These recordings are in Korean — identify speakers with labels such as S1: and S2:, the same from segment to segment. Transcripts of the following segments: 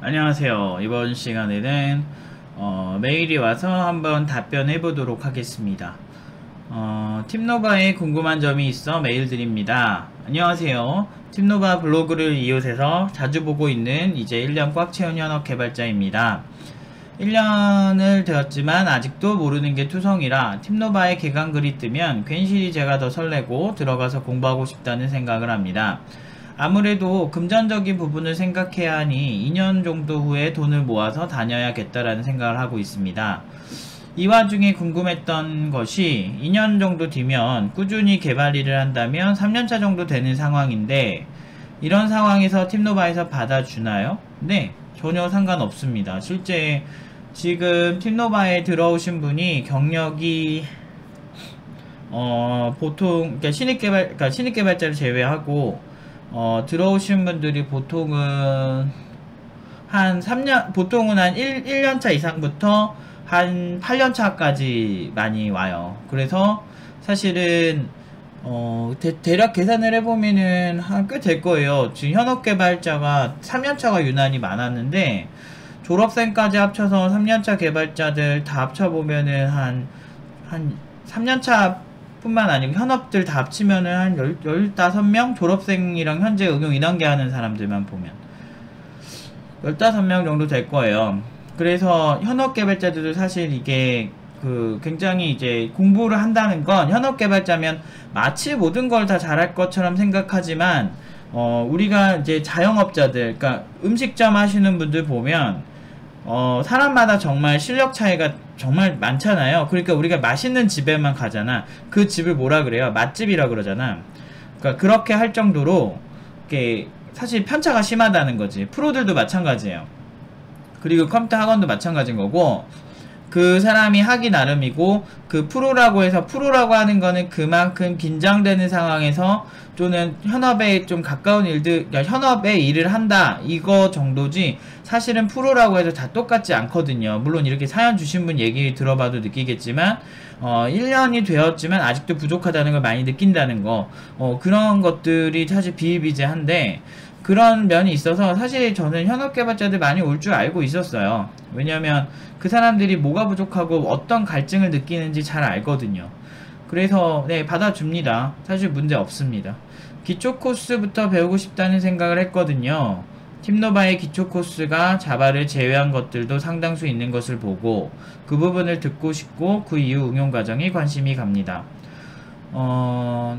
S1: 안녕하세요. 이번 시간에는 메일이 와서 한번 답변해 보도록 하겠습니다. 팀노바에 궁금한 점이 있어 메일 드립니다. 안녕하세요. 팀노바 블로그를 이웃해서 자주 보고 있는 이제 1년 꽉 채운 현업 개발자입니다. 1년을 되었지만 아직도 모르는 게 투성이라 팀노바에 개강글이 뜨면 괜시리 제가 더 설레고 들어가서 공부하고 싶다는 생각을 합니다. 아무래도 금전적인 부분을 생각해야 하니 2년 정도 후에 돈을 모아서 다녀야겠다라는 생각을 하고 있습니다. 이 와중에 궁금했던 것이 2년 정도 뒤면 꾸준히 개발 일을 한다면 3년차 정도 되는 상황인데 이런 상황에서 팀노바에서 받아주나요? 네, 전혀 상관없습니다. 실제 지금 팀노바에 들어오신 분이 경력이 보통 그러니까 신입 개발자를 제외하고 들어오신 분들이 보통은 한 3년, 보통은 한 1년차 이상부터 한 8년차까지 많이 와요. 그래서 사실은, 대략 계산을 해보면은 꽤 될 거예요. 지금 현업 개발자가 3년차가 유난히 많았는데, 졸업생까지 합쳐서 3년차 개발자들 다 합쳐보면은 한 3년차 뿐만 아니고 현업들 다 합치면은 한 15명? 졸업생이랑 현재 응용 2단계 하는 사람들만 보면 15명 정도 될 거예요. 그래서 현업 개발자들도 사실 이게 굉장히 이제 공부를 한다는 건 현업 개발자면 마치 모든 걸 다 잘할 것처럼 생각하지만 우리가 이제 자영업자들, 그러니까 음식점 하시는 분들 보면 사람마다 정말 실력 차이가 정말 많잖아요. 그러니까 우리가 맛있는 집에만 가잖아. 그 집을 뭐라 그래요? 맛집이라 그러잖아. 그러니까 그렇게 할 정도로 이게 사실 편차가 심하다는 거지. 프로들도 마찬가지예요. 그리고 컴퓨터 학원도 마찬가지인 거고, 그 사람이 하기 나름이고, 그 프로라고 해서 프로라고 하는 거는 그만큼 긴장되는 상황에서 또는 현업에 좀 가까운 일들, 그러니까 현업에 일을 한다 이거 정도지 사실은 프로라고 해서 다 똑같지 않거든요. 물론 이렇게 사연 주신 분 얘기 들어봐도 느끼겠지만 1년이 되었지만 아직도 부족하다는 걸 많이 느낀다는 거, 그런 것들이 사실 비일비재한데 그런 면이 있어서 사실 저는 현업 개발자들 많이 올 줄 알고 있었어요. 왜냐면 그 사람들이 뭐가 부족하고 어떤 갈증을 느끼는지 잘 알거든요. 그래서 네, 받아줍니다. 사실 문제 없습니다. 기초 코스부터 배우고 싶다는 생각을 했거든요. 팀노바의 기초 코스가 자바를 제외한 것들도 상당수 있는 것을 보고 그 부분을 듣고 싶고 그 이후 응용 과정에 관심이 갑니다.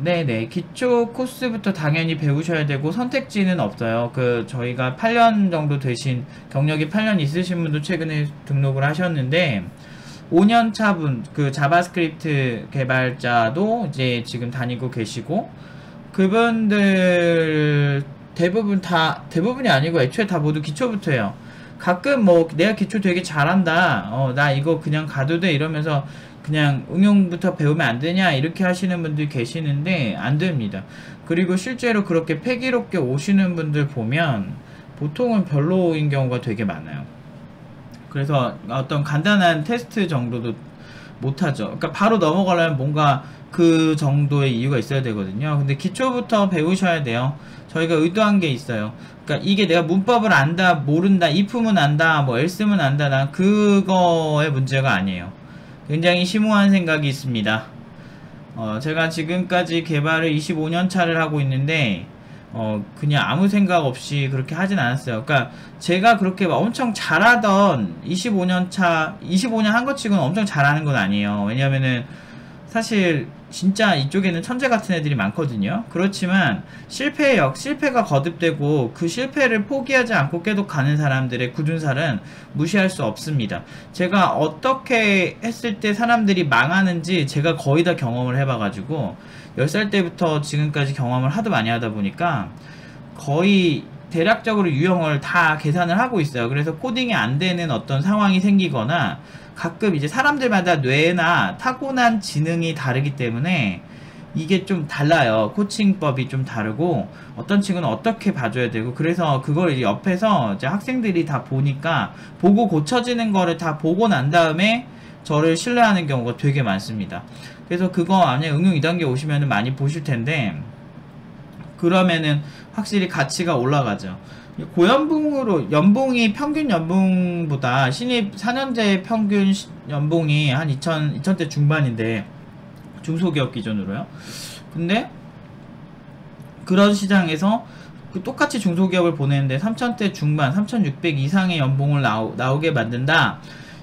S1: 네네. 기초 코스부터 당연히 배우셔야 되고 선택지는 없어요. 저희가 8년 정도 되신, 경력이 8년 있으신 분도 최근에 등록을 하셨는데 5년차 분, 자바스크립트 개발자도 이제 지금 다니고 계시고, 그분들 대부분이 아니고 애초에 다 모두 기초부터 해요. 가끔 내가 기초 되게 잘한다, 나 이거 그냥 가도 돼 이러면서 그냥 응용부터 배우면 안 되냐 이렇게 하시는 분들 계시는데 안 됩니다. 그리고 실제로 그렇게 패기롭게 오시는 분들 보면 보통은 별로인 경우가 되게 많아요. 그래서 어떤 간단한 테스트 정도도 못하죠. 그러니까 바로 넘어가려면 뭔가 그 정도의 이유가 있어야 되거든요. 근데 기초부터 배우셔야 돼요. 저희가 의도한 게 있어요. 그러니까 이게 내가 문법을 안다, 모른다, if는 안다, else는 안다, 난 그거의 문제가 아니에요. 굉장히 심오한 생각이 있습니다. 제가 지금까지 개발을 25년 차를 하고 있는데 그냥 아무 생각 없이 그렇게 하진 않았어요. 그러니까 제가 그렇게 엄청 잘하던 25년 한 것 치고는 엄청 잘하는 건 아니에요. 왜냐면은 사실 진짜 이쪽에는 천재 같은 애들이 많거든요. 그렇지만 실패가 거듭되고 그 실패를 포기하지 않고 계속 가는 사람들의 굳은살은 무시할 수 없습니다. 제가 어떻게 했을 때 사람들이 망하는지 제가 거의 다 경험을 해봐가지고 10살 때부터 지금까지 경험을 하도 많이 하다 보니까 거의 대략적으로 유형을 다 계산을 하고 있어요. 그래서 코딩이 안 되는 어떤 상황이 생기거나 가끔 이제 사람들마다 뇌나 타고난 지능이 다르기 때문에 이게 좀 달라요. 코칭법이 좀 다르고 어떤 친구는 어떻게 봐줘야 되고, 그래서 그걸 이제 옆에서 이제 학생들이 다 보니까 보고 고쳐지는 거를 다 보고 난 다음에 저를 신뢰하는 경우가 되게 많습니다. 그래서 그거 만약에 응용 2단계 오시면은 많이 보실 텐데 그러면은 확실히 가치가 올라가죠. 고연봉으로 연봉이 평균 연봉보다 신입 4년제 평균 연봉이 한 2000대 중반인데 중소기업 기준으로요. 근데 그런 시장에서 그 똑같이 중소기업을 보내는데 3,000대 중반, 3,600 이상의 연봉을 나오게 만든다.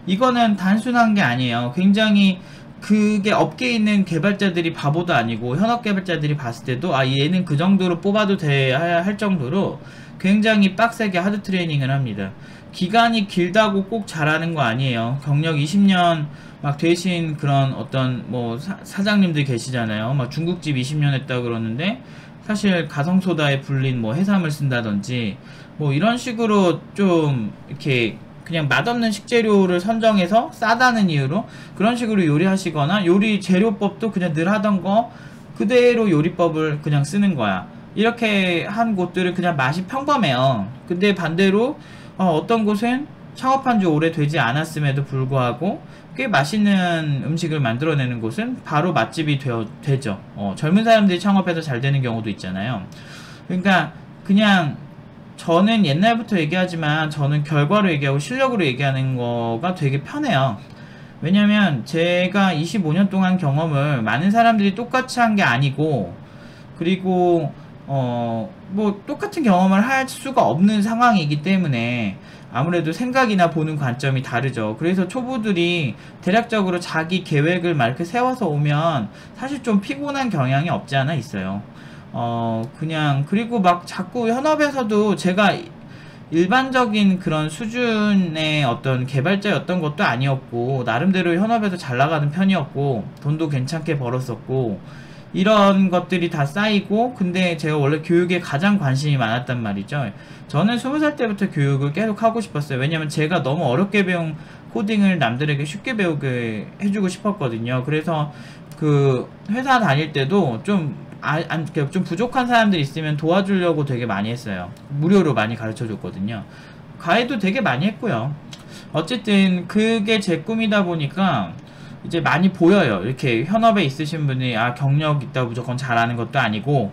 S1: 이거는 단순한 게 아니에요. 굉장히 그게 업계에 있는 개발자들이 바보도 아니고 현업 개발자들이 봤을 때도 아 얘는 그 정도로 뽑아도 돼야 할 정도로 굉장히 빡세게 하드 트레이닝을 합니다. 기간이 길다고 꼭 잘하는 거 아니에요. 경력 20년 막 되신 그런 어떤 뭐 사장님들 계시잖아요. 막 중국집 20년 했다 그러는데 사실 가성소다에 불린 뭐 해삼을 쓴다든지 뭐 이런 식으로 좀 이렇게 그냥 맛없는 식재료를 선정해서 싸다는 이유로 그런 식으로 요리하시거나 요리 재료법도 그냥 늘 하던 거 그대로 요리법을 그냥 쓰는 거야. 이렇게 한 곳들은 그냥 맛이 평범해요. 근데 반대로 어떤 곳은 창업한 지 오래되지 않았음에도 불구하고 꽤 맛있는 음식을 만들어내는 곳은 바로 맛집이 되죠. 젊은 사람들이 창업해서 잘 되는 경우도 있잖아요. 그러니까 그냥 저는 옛날부터 얘기하지만 저는 결과로 얘기하고 실력으로 얘기하는 거가 되게 편해요. 왜냐면 제가 25년 동안 경험을 많은 사람들이 똑같이 한 게 아니고 그리고 뭐 똑같은 경험을 할 수가 없는 상황이기 때문에 아무래도 생각이나 보는 관점이 다르죠. 그래서 초보들이 대략적으로 자기 계획을 막 이렇게 세워서 오면 사실 좀 피곤한 경향이 없지 않아 있어요. 그냥 그리고 막 자꾸 현업에서도 제가 일반적인 그런 수준의 어떤 개발자였던 것도 아니었고 나름대로 현업에서 잘 나가는 편이었고 돈도 괜찮게 벌었었고 이런 것들이 다 쌓이고 근데 제가 원래 교육에 가장 관심이 많았단 말이죠. 저는 20살 때부터 교육을 계속 하고 싶었어요. 왜냐면 제가 너무 어렵게 배운 코딩을 남들에게 쉽게 배우게 해주고 싶었거든요. 그래서 그 회사 다닐 때도 좀 부족한 사람들 있으면 도와주려고 되게 많이 했어요. 무료로 많이 가르쳐 줬거든요. 가해도 되게 많이 했고요. 어쨌든 그게 제 꿈이다 보니까 이제 많이 보여요. 이렇게 현업에 있으신 분이 경력 있다 무조건 잘하는 것도 아니고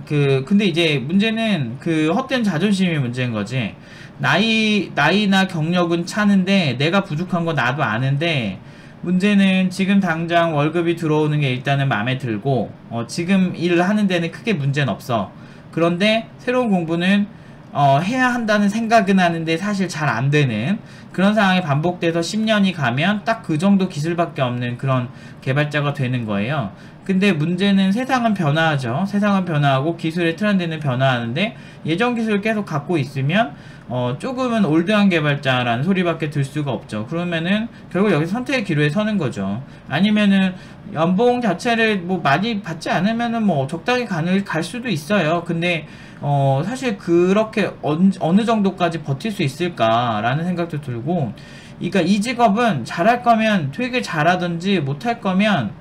S1: 근데 이제 문제는 그 헛된 자존심이 문제인 거지. 나이나 경력은 차는데 내가 부족한 거 나도 아는데 문제는 지금 당장 월급이 들어오는 게 일단은 마음에 들고 지금 일을 하는 데는 크게 문제는 없어. 그런데 새로운 공부는 해야 한다는 생각은 하는데 사실 잘 안 되는 그런 상황이 반복돼서 10년이 가면 딱 그 정도 기술밖에 없는 그런 개발자가 되는 거예요. 근데 문제는 세상은 변화하죠. 세상은 변화하고 기술의 트렌드는 변화하는데 예전 기술을 계속 갖고 있으면 조금은 올드한 개발자라는 소리밖에 들 수가 없죠. 그러면은 결국 여기서 선택의 기로에 서는 거죠. 아니면은 연봉 자체를 뭐 많이 받지 않으면은 뭐 적당히 갈 수도 있어요. 근데 사실 그렇게 어느 정도까지 버틸 수 있을까라는 생각도 들고, 그러니까 이 직업은 잘할 거면 되게 잘하든지 못할 거면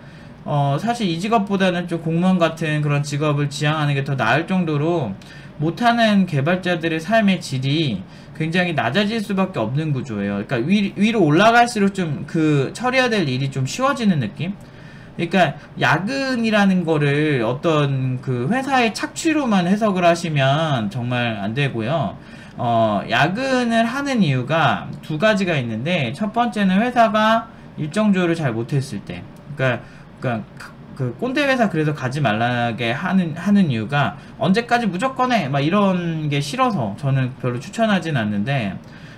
S1: 사실 이 직업보다는 좀 공무원 같은 그런 직업을 지향하는 게 더 나을 정도로 못하는 개발자들의 삶의 질이 굉장히 낮아질 수밖에 없는 구조예요. 그러니까 위로 올라갈수록 좀 그 처리해야 될 일이 좀 쉬워지는 느낌? 그러니까 야근이라는 거를 어떤 그 회사의 착취로만 해석을 하시면 정말 안 되고요. 야근을 하는 이유가 두 가지가 있는데, 첫 번째는 회사가 일정 조율을 잘 못했을 때. 그러니까 그 꼰대 회사 그래서 가지 말라게 하는 이유가 언제까지 무조건 해! 막 이런 게 싫어서 저는 별로 추천하진 않는데,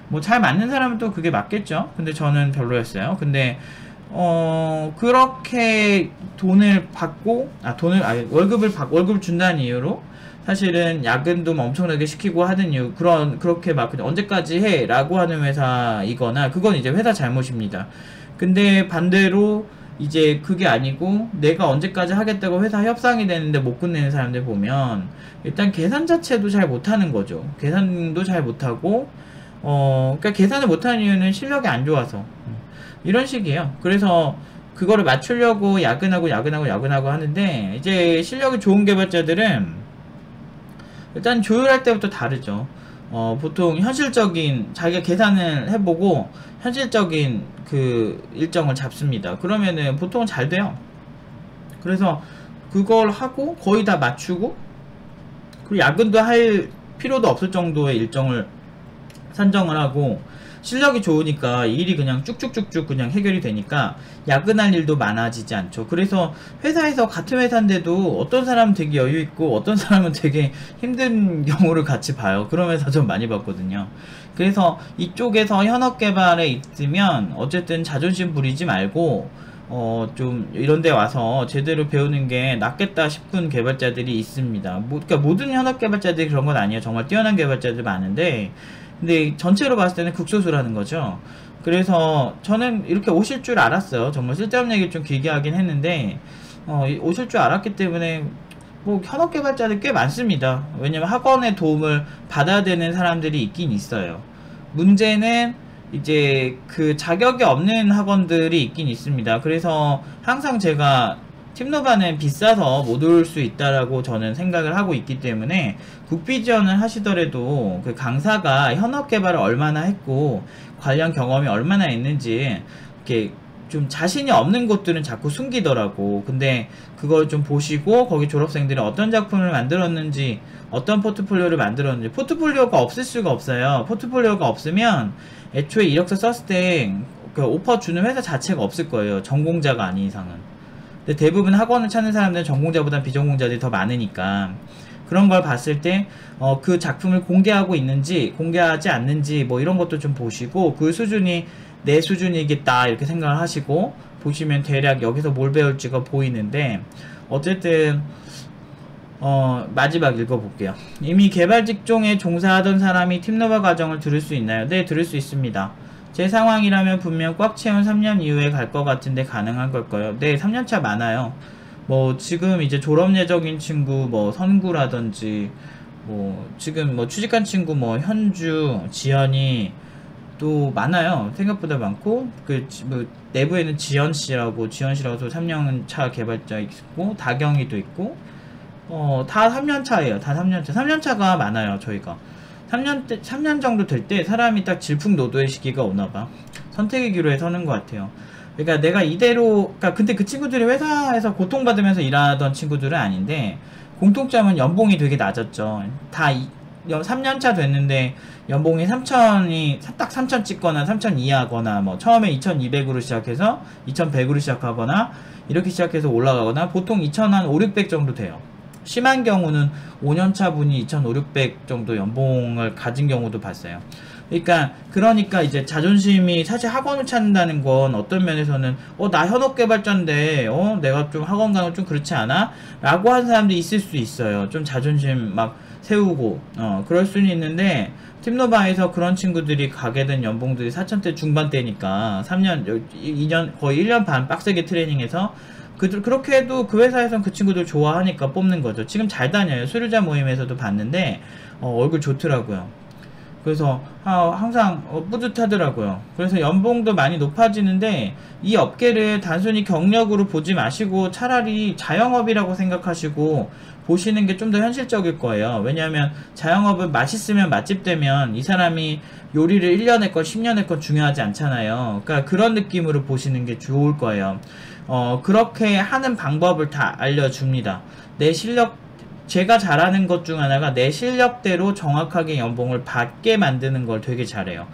S1: 뭐 잘 맞는 사람은 또 그게 맞겠죠? 근데 저는 별로였어요. 근데 그렇게 돈을 받고, 월급을 준다는 이유로 사실은 야근도 엄청나게 시키고 하는 이유, 그렇게 막 그냥 언제까지 해! 라고 하는 회사이거나, 그건 이제 회사 잘못입니다. 근데 반대로 이제 그게 아니고 내가 언제까지 하겠다고 회사 협상이 되는데 못 끝내는 사람들 보면 일단 계산 자체도 잘 못하는 거죠. 계산도 잘 못하고, 그러니까 계산을 못하는 이유는 실력이 안 좋아서. 이런 식이에요. 그래서 그거를 맞추려고 야근하고 하는데, 이제 실력이 좋은 개발자들은 일단 조율할 때부터 다르죠. 보통 현실적인 자기가 계산을 해보고 현실적인 그 일정을 잡습니다. 그러면은 보통은 잘 돼요. 그래서 그걸 하고 거의 다 맞추고, 그리고 야근도 할 필요도 없을 정도의 일정을 산정을 하고 실력이 좋으니까 일이 그냥 쭉쭉쭉쭉 그냥 해결이 되니까 야근할 일도 많아지지 않죠. 그래서 회사에서 같은 회사인데도 어떤 사람은 되게 여유 있고 어떤 사람은 되게 힘든 경우를 같이 봐요. 그런 회사 좀 많이 봤거든요. 그래서 이쪽에서 현업 개발에 있으면 어쨌든 자존심 부리지 말고 좀 이런 데 와서 제대로 배우는 게 낫겠다 싶은 개발자들이 있습니다. 그러니까 모든 현업 개발자들이 그런 건 아니에요. 정말 뛰어난 개발자들 많은데 근데 전체로 봤을 때는 극소수라는 거죠. 그래서 저는 이렇게 오실 줄 알았어요. 정말 쓸데없는 얘기를 좀 길게 하긴 했는데 오실 줄 알았기 때문에 뭐 현업 개발자들 꽤 많습니다. 왜냐면 학원의 도움을 받아야 되는 사람들이 있긴 있어요. 문제는 이제 그 자격이 없는 학원들이 있긴 있습니다. 그래서 항상 제가 팀노바는 비싸서 못 올 수 있다라고 저는 생각을 하고 있기 때문에 국비 지원을 하시더라도 그 강사가 현업 개발을 얼마나 했고 관련 경험이 얼마나 있는지 이렇게 좀 자신이 없는 곳들은 자꾸 숨기더라고. 근데 그걸 좀 보시고 거기 졸업생들이 어떤 작품을 만들었는지 어떤 포트폴리오를 만들었는지 포트폴리오가 없을 수가 없어요. 포트폴리오가 없으면 애초에 이력서 썼을 때 그 오퍼 주는 회사 자체가 없을 거예요. 전공자가 아닌 이상은. 근데 대부분 학원을 찾는 사람들은 전공자보다 비전공자들이 더 많으니까 그런 걸 봤을 때 그 작품을 공개하고 있는지 공개하지 않는지 뭐 이런 것도 좀 보시고 그 수준이 내 수준이겠다 이렇게 생각을 하시고 보시면 대략 여기서 뭘 배울지가 보이는데 어쨌든 마지막 읽어볼게요. 이미 개발 직종에 종사하던 사람이 팀노바 과정을 들을 수 있나요? 네, 들을 수 있습니다. 제 상황이라면 분명 꽉 채운 3년 이후에 갈 것 같은데 가능한 걸까요? 네, 3년차 많아요. 뭐 지금 이제 졸업 예정인 친구 뭐 선구라든지 뭐 지금 뭐 취직한 친구 뭐 현주, 지연이 또 많아요. 생각보다 많고 뭐 내부에는 지연씨라고 3년차 개발자 있고 다경이도 있고 다 3년차예요. 다 3년차. 3년차가 많아요. 저희가 3년 정도 될 때 사람이 딱 질풍노도의 시기가 오나봐. 선택의 기로에 서는 것 같아요. 그러니까 내가 이대로 근데 그 친구들이 회사에서 고통받으면서 일하던 친구들은 아닌데 공통점은 연봉이 되게 낮았죠. 다 3년차 됐는데 연봉이 3천이 딱 3천 찍거나 3천 이하거나 뭐 처음에 2200으로 시작해서 2100으로 시작하거나 이렇게 시작해서 올라가거나 보통 2000 한 5, 600 정도 돼요. 심한 경우는 5년차 분이 2,500 정도 연봉을 가진 경우도 봤어요. 그러니까 이제 자존심이 사실 학원을 찾는다는 건 어떤 면에서는 나 현업 개발자인데 내가 좀 학원 가는 좀 그렇지 않아? 라고 하는 사람도 있을 수 있어요. 좀 자존심 막 세우고 그럴 수는 있는데 팀노바에서 그런 친구들이 가게 된 연봉들이 4천대 중반대니까 3년 2년 거의 1년 반 빡세게 트레이닝해서 그렇게 해도 그 회사에선 그 친구들 좋아하니까 뽑는 거죠. 지금 잘 다녀요. 수료자 모임에서도 봤는데 얼굴 좋더라고요. 그래서 항상 뿌듯하더라고요. 그래서 연봉도 많이 높아지는데 이 업계를 단순히 경력으로 보지 마시고 차라리 자영업이라고 생각하시고 보시는 게 좀 더 현실적일 거예요. 왜냐하면 자영업은 맛있으면 맛집 되면 이 사람이 요리를 1년 했건 10년 했건 중요하지 않잖아요. 그러니까 그런 느낌으로 보시는 게 좋을 거예요. 그렇게 하는 방법을 다 알려줍니다. 내 실력, 제가 잘하는 것 중 하나가 내 실력대로 정확하게 연봉을 받게 만드는 걸 되게 잘해요.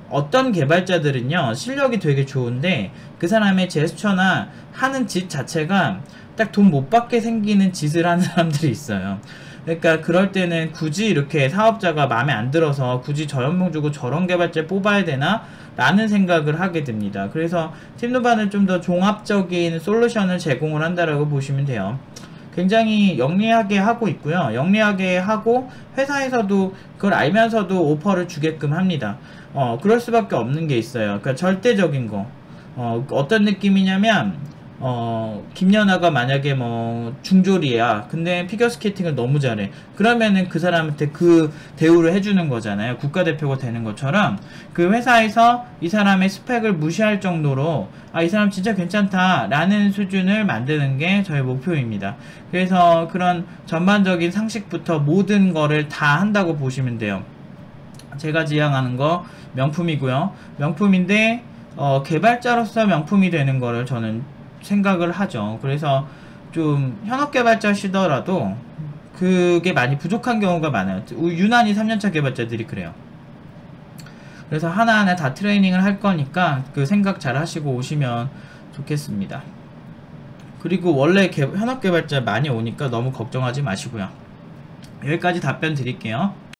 S1: 어떤 개발자들은요, 실력이 되게 좋은데 그 사람의 제스처나 하는 짓 자체가 딱 돈 못 받게 생기는 짓을 하는 사람들이 있어요. 그러니까 그럴 때는 굳이 이렇게 사업자가 마음에 안 들어서 굳이 저 연봉 주고 저런 개발자 뽑아야 되나? 라는 생각을 하게 됩니다. 그래서 팀노바는 좀 더 종합적인 솔루션을 제공을 한다라고 보시면 돼요. 굉장히 영리하게 하고 있고요. 영리하게 하고 회사에서도 그걸 알면서도 오퍼를 주게끔 합니다. 그럴 수밖에 없는 게 있어요. 그러니까 절대적인 거. 어떤 느낌이냐면 김연아가 만약에 뭐 중졸이야. 근데 피겨스케이팅을 너무 잘해. 그러면은 그 사람한테 그 대우를 해주는 거잖아요. 국가대표가 되는 것처럼 그 회사에서 이 사람의 스펙을 무시할 정도로 이 사람 진짜 괜찮다 라는 수준을 만드는 게 저희 목표입니다. 그래서 그런 전반적인 상식부터 모든 거를 다 한다고 보시면 돼요. 제가 지향하는 거 명품이고요. 명품인데 개발자로서 명품이 되는 거를 저는 생각을 하죠. 그래서 좀 현업 개발자시더라도 그게 많이 부족한 경우가 많아요. 유난히 3년차 개발자들이 그래요. 그래서 하나하나 다 트레이닝을 할 거니까 그 생각 잘 하시고 오시면 좋겠습니다. 그리고 원래 현업 개발자 많이 오니까 너무 걱정하지 마시고요. 여기까지 답변 드릴게요.